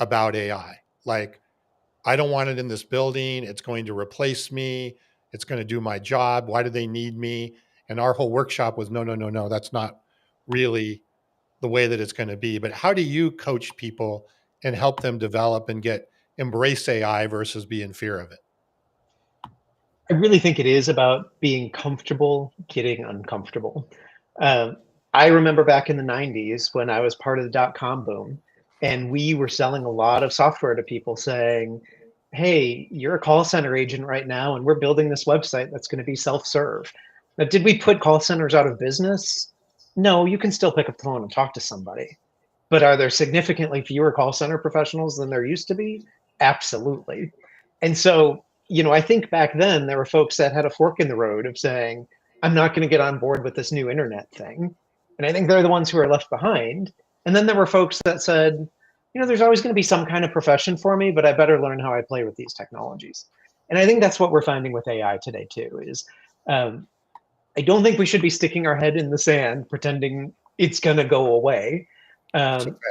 Speaker 4: about AI. Like, I don't want it in this building. It's going to replace me. It's going to do my job. Why do they need me? And our whole workshop was no, no, no, no. That's not really the way that it's going to be. But how do you coach people and help them develop and embrace AI versus be in fear of it?
Speaker 3: I really think it is about being comfortable getting uncomfortable. Um, I remember back in the 90s when I was part of the dot-com boom, and we were selling a lot of software to people saying, hey, you're a call center agent right now, and we're building this website that's going to be self-serve. Now, did we put call centers out of business? No, you can still pick up the phone and talk to somebody. But are there significantly fewer call center professionals than there used to be? Absolutely. And so, I think back then there were folks that had a fork in the road of saying, I'm not going to get on board with this new internet thing. And I think they're the ones who are left behind. And then there were folks that said, there's always going to be some kind of profession for me, but I better learn how I play with these technologies. And I think that's what we're finding with AI today too, is I don't think we should be sticking our head in the sand pretending it's going to go away.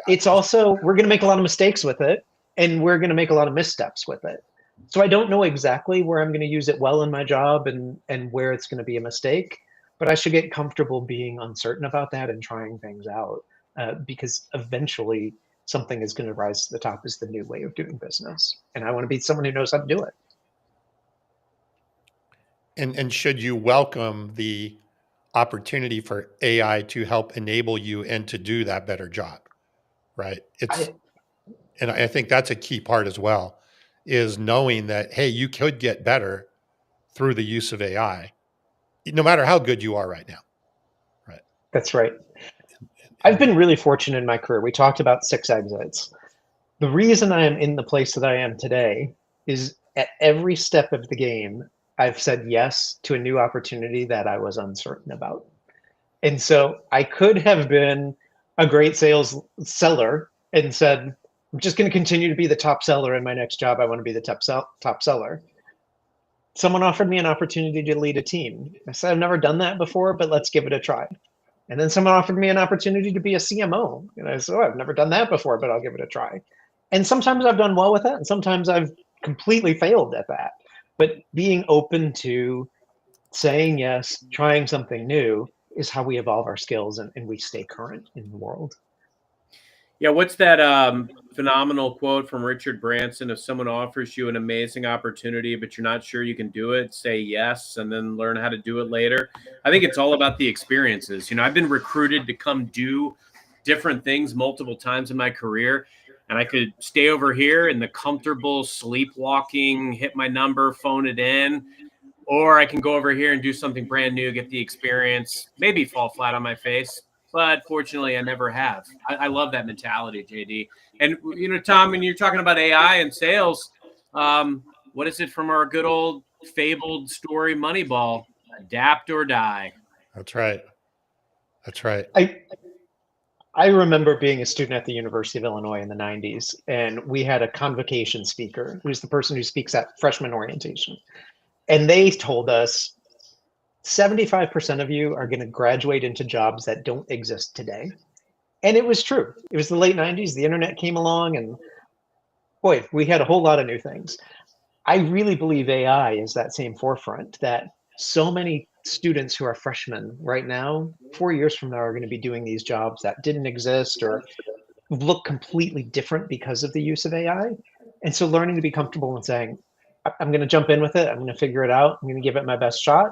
Speaker 3: It's also, we're going to make a lot of mistakes with it, and we're going to make a lot of missteps with it. So I don't know exactly where I'm going to use it well in my job and where it's going to be a mistake, but I should get comfortable being uncertain about that and trying things out, because eventually something is going to rise to the top as the new way of doing business. And I want to be someone who knows how to do it.
Speaker 4: And should you welcome the opportunity for AI to help enable you and to do that better job, right? And I think that's a key part as well, is knowing that, hey, you could get better through the use of AI, no matter how good you are right now, right?
Speaker 3: That's right. I've been really fortunate in my career. We talked about 6 exits. The reason I am in the place that I am today is at every step of the game, I've said yes to a new opportunity that I was uncertain about. And so I could have been a great sales seller and said, I'm just going to continue to be the top seller in my next job. I want to be the top seller. Someone offered me an opportunity to lead a team. I said, I've never done that before, but let's give it a try. And then someone offered me an opportunity to be a CMO. And I said, oh, I've never done that before, but I'll give it a try. And sometimes I've done well with that, and sometimes I've completely failed at that. But being open to saying yes, trying something new is how we evolve our skills and we stay current in the world.
Speaker 2: Yeah, what's that phenomenal quote from Richard Branson? If someone offers you an amazing opportunity, but you're not sure you can do it, say yes, and then learn how to do it later. I think it's all about the experiences. I've been recruited to come do different things multiple times in my career, and I could stay over here in the comfortable sleepwalking, hit my number, phone it in, or I can go over here and do something brand new, get the experience, maybe fall flat on my face. But fortunately, I never have. I love that mentality, JD. And, Tom, when you're talking about AI and sales, what is it from our good old fabled story Moneyball? Adapt or die.
Speaker 4: That's right. That's right.
Speaker 3: I remember being a student at the University of Illinois in the 90s, and we had a convocation speaker who's the person who speaks at freshman orientation. And they told us 75% of you are going to graduate into jobs that don't exist today. And it was true. It was the late 90s. The internet came along, and boy, we had a whole lot of new things. I really believe AI is that same forefront, that so many students who are freshmen right now, 4 years from now, are going to be doing these jobs that didn't exist or look completely different because of the use of AI. And so learning to be comfortable and saying, I'm going to jump in with it. I'm going to figure it out. I'm going to give it my best shot.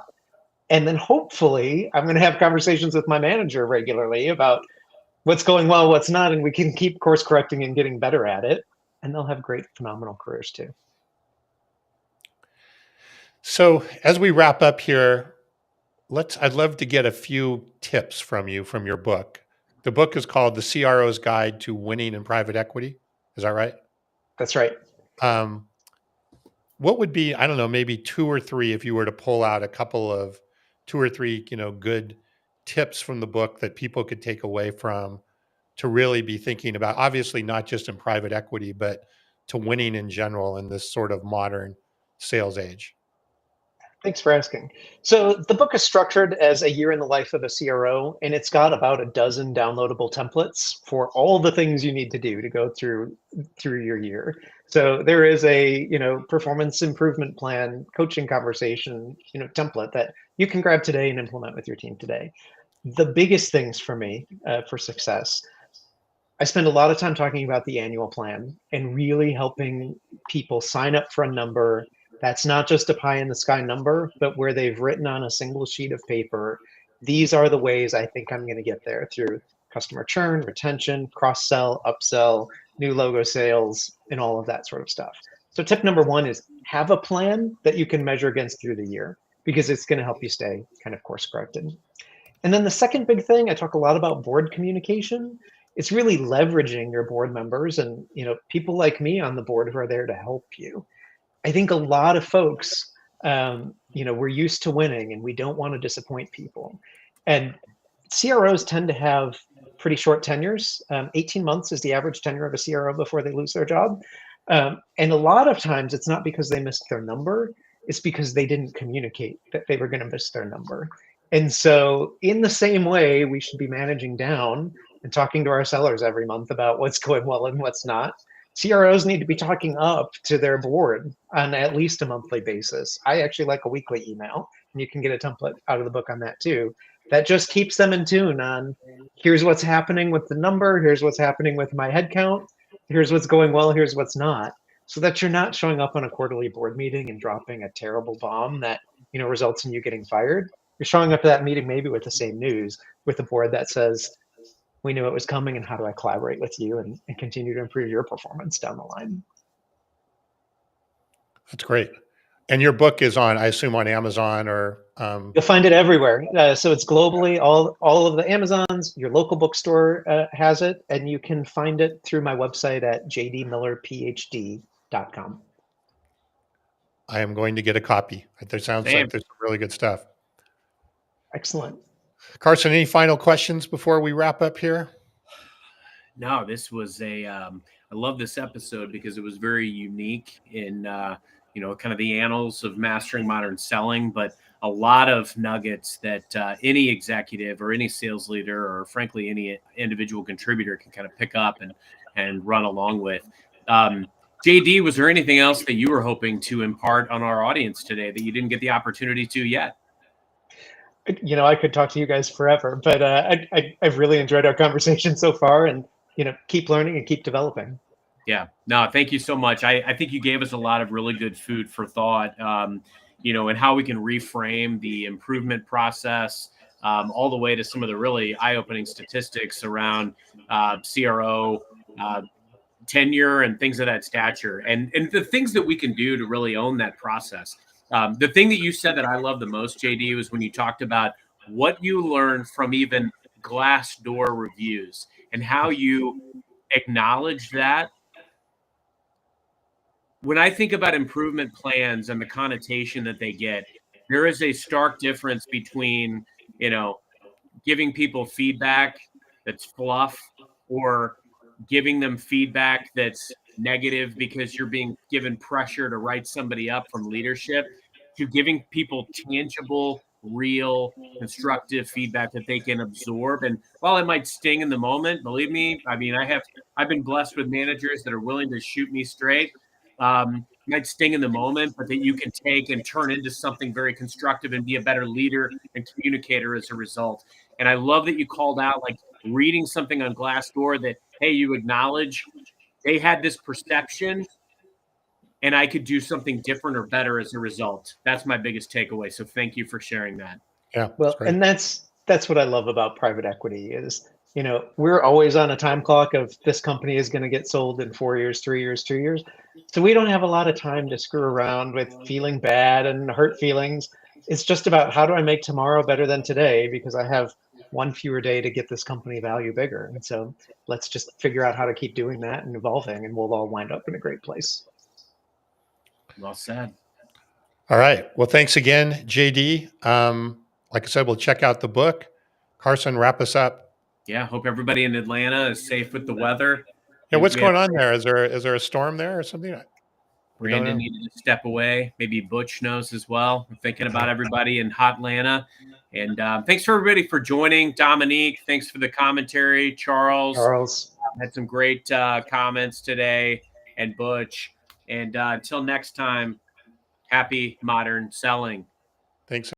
Speaker 3: And then hopefully I'm going to have conversations with my manager regularly about what's going well, what's not, and we can keep course correcting and getting better at it. And they'll have great, phenomenal careers too.
Speaker 4: So as we wrap up here, I'd love to get a few tips from you from your book. The book is called The CRO's Guide to Winning in Private Equity. Is that right?
Speaker 3: That's right.
Speaker 4: What would be, I don't know, maybe 2 or 3, if you were to pull out a couple of 2 or 3, good tips from the book that people could take away from to really be thinking about, obviously not just in private equity, but to winning in general in this sort of modern sales age?
Speaker 3: Thanks for asking. So the book is structured as a year in the life of a CRO, and it's got about a dozen downloadable templates for all the things you need to do to go through your year. So there is a performance improvement plan, coaching conversation template that you can grab today and implement with your team today. The biggest things for me for success, I spend a lot of time talking about the annual plan and really helping people sign up for a number that's not just a pie in the sky number, but where they've written on a single sheet of paper, these are the ways I think I'm going to get there through customer churn, retention, cross sell, upsell, new logo sales, and all of that sort of stuff. So tip number 1 is have a plan that you can measure against through the year, because it's going to help you stay kind of course corrected. And then the second big thing, I talk a lot about board communication. It's really leveraging your board members and people like me on the board who are there to help you. I think a lot of folks, we're used to winning and we don't want to disappoint people. And CROs tend to have pretty short tenures. 18 months is the average tenure of a CRO before they lose their job. And a lot of times it's not because they missed their number, it's because they didn't communicate that they were going to miss their number. And so in the same way, we should be managing down and talking to our sellers every month about what's going well and what's not. CROs need to be talking up to their board on at least a monthly basis. I actually like a weekly email, and you can get a template out of the book on that too. That just keeps them in tune on here's what's happening with the number, here's what's happening with my headcount, here's what's going well, here's what's not, so that you're not showing up on a quarterly board meeting and dropping a terrible bomb that results in you getting fired. You're showing up to that meeting maybe with the same news, with a board that says, we knew it was coming, and how do I collaborate with you and continue to improve your performance down the line?
Speaker 4: That's great. And your book is on, I assume, on Amazon or...
Speaker 3: You'll find it everywhere. So it's globally, all of the Amazons, your local bookstore has it, and you can find it through my website at jdmillerphd.com.
Speaker 4: I am going to get a copy. There sounds like there's some really good stuff.
Speaker 3: Excellent.
Speaker 4: Carson, any final questions before we wrap up here?
Speaker 2: No, this was I love this episode because it was very unique in, kind of the annals of mastering modern selling, but a lot of nuggets that any executive or any sales leader or frankly, any individual contributor can kind of pick up and run along with. JD, was there anything else that you were hoping to impart on our audience today that you didn't get the opportunity to yet?
Speaker 3: I could talk to you guys forever, but I've really enjoyed our conversation so far, and keep learning and keep developing.
Speaker 2: Yeah, no, thank you so much. I think you gave us a lot of really good food for thought, and how we can reframe the improvement process, all the way to some of the really eye-opening statistics around CRO tenure and things of that stature, and the things that we can do to really own that process. The thing that you said that I love the most, JD, was when you talked about what you learned from even Glassdoor reviews and how you acknowledge that. When I think about improvement plans and the connotation that they get, there is a stark difference between, giving people feedback that's fluff or giving them feedback that's negative because you're being given pressure to write somebody up from leadership, to giving people tangible, real, constructive feedback that they can absorb. And while it might sting in the moment, believe me, I've been blessed with managers that are willing to shoot me straight. might sting in the moment, but that you can take and turn into something very constructive and be a better leader and communicator as a result. And I love that you called out, like, reading something on Glassdoor that, hey, you acknowledge they had this perception and I could do something different or better as a result. That's my biggest takeaway. So thank you for sharing that.
Speaker 4: Yeah, that's
Speaker 3: Well,
Speaker 4: great.
Speaker 3: and that's what I love about private equity is, we're always on a time clock of this company is going to get sold in 4 years, 3 years, 2 years. So we don't have a lot of time to screw around with feeling bad and hurt feelings. It's just about how do I make tomorrow better than today because I have one fewer day to get this company value bigger. And so let's just figure out how to keep doing that and evolving, and we'll all wind up in a great place.
Speaker 2: Well said.
Speaker 4: All right. Well, thanks again, JD. Like I said, we'll check out the book. Carson, wrap us up.
Speaker 2: Yeah, hope everybody in Atlanta is safe with the weather.
Speaker 4: Yeah, what's going on there? Is there a storm there or something?
Speaker 2: Brandon needed to step away. Maybe Butch knows as well. I'm thinking about everybody in hot Atlanta. And thanks for everybody for joining. Dominique, thanks for the commentary. Charles had some great comments today, and Butch. And until next time, happy modern selling.
Speaker 4: Thanks.